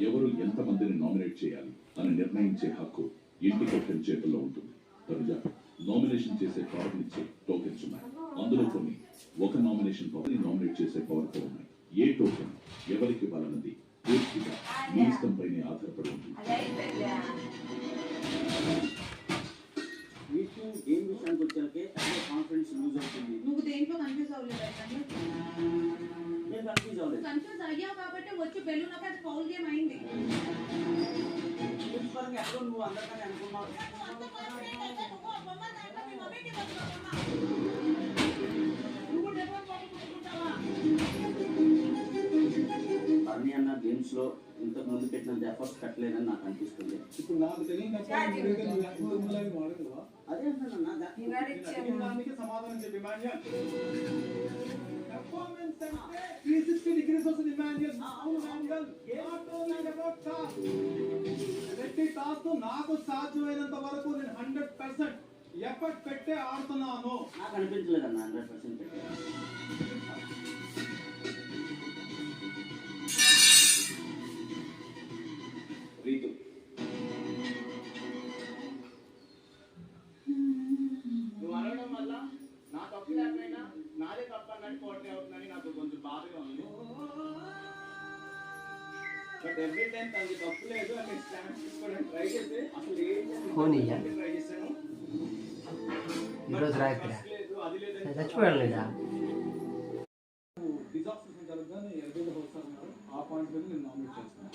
ఎవరు ఎంతమందిని నామినేట్ చేయాలి అని నిర్ణయించే హక్కు ఇంటి కెప్టెన్ చేతుల్లో ఉంటుంది. తనుజ నామినేషన్ చేసే పవర్ ఇచ్చే టోకెన్స్ ఉన్నాయి. అందులో కొన్ని ఒక నామినేషన్ పవర్ నామినేట్ చేసే పవర్తో ఉన్నాయి. ఏ టోకెన్ ఎవరికి ఇవ్వాలన్నది పూర్తిగా మీ ఇష్టంపైనే ఆధారపడి ఉంటుంది. గేమ్ విషయానికి వచ్చాకే కాన్ఫిడెన్స్ లూజ్ అవుతుంది. నువ్వు దేంట్లో కన్ఫ్యూజ్ అవ్వలేదు? నేను కన్ఫ్యూజ్ అవ్వలేదు. కన్ఫ్యూజ్ అయ్యావు కాబట్టి వచ్చి బెలూనప్పుడు అది ఫౌల్ గేమ్ అయింది. ఎక్కడో నువ్వు అందరికీ అనుకున్నావు. అన్ని అన్న గేమ్స్ లో ఇంతకు ముందు పెట్టినంత ఎఫర్ట్స్ పెట్టలేదని నాకు అనిపిస్తుంది. ఇప్పుడు నాకు తెలియదు అదే అంటున్నా దానికి సమాధానం చెప్పి performance అంటే 360 degrees వస్తుంది మాన్యువల్. అవును manual not only about task. ప్రతి టాస్క్ నాకు సాధ్యమైనంత వరకు నేను 100% ఎఫర్ట్ పెట్టే ఆడుతున్నాను. నాకు అనిపించలేదు అన్న 100% పెట్టే. రీతు నువ్వు అనడం వల్ల నా తప్పు లేకపోయినా నాదే తప్పు అన్నట్టు పోటీ అవుతుందని నాకు కొంచెం బాధగా ఉంది. బట్ ఎవ్రీ టైం తనకి తప్పు లేదు అని స్టాండ్ తీసుకోవడానికి ట్రై చేస్తే అసలు ఏంటి ట్రై చేశాను. ఈరోజు రాత్రి అది లేదని చచ్చిపోయాను లేదా డిజాస్టర్ జరగగానే ఎల్బీలో వస్తున్నారు. ఆ పాయింట్ మీద నేను నామినేట్ చేస్తాను.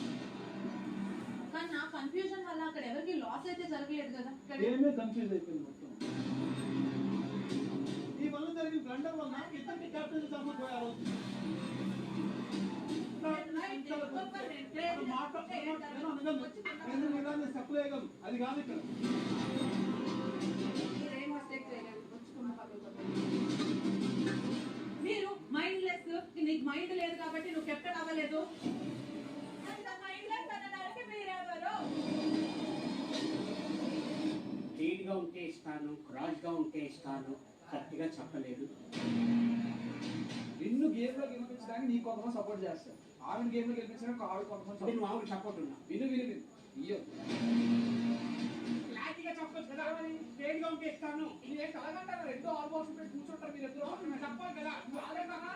కానీ నా కన్ఫ్యూజన్ వల్ల అక్కడ ఎవరికి లాస్ అయితే జరగలేదు కదా. ఏమే కన్ఫ్యూజ్ అయిపోయింది మొత్తం. ఈ వల్ల జరిగిన బ్లండర్ వల్ల ఇద్దరికి క్యాప్టెన్ చంపపోయారు. చెప్పలేయగలను అది కాదు ఇక్కడ. మీరు మైండ్ లెస్, నీకు మైండ్ లేదు కాబట్టి నువ్వు కెప్టెన్ అవ్వలేదు. స్ట్రీట్ గా ఉంటే ఇస్తాను, క్రాస్ గా ఉంటే ఇస్తాను, కరెక్ట్గా చెప్పలేదు. నిన్ను గేమ్ లో గెలిపించడానికి నీకు కొంతమంది సపోర్ట్ చేస్తారు. ఆవిడ గేమ్ లో గెలిపించడానికి ఆవిడ కొంతమంది నువ్వు ఆవిడ సపోర్ట్ ఉన్నా. విను విను విను ఇయ్యో క్లారిటీగా చెప్పొచ్చు కదా. స్ట్రేట్ గా ఉంటే ఇస్తాను. ఇది ఏంటి అలాగంటారా? రెండో ఆల్మోస్ట్ పెట్టి కూర్చుంటారు మీరు ఎదురు చెప్పాలి కదా. నువ్వు అలాగంటారా?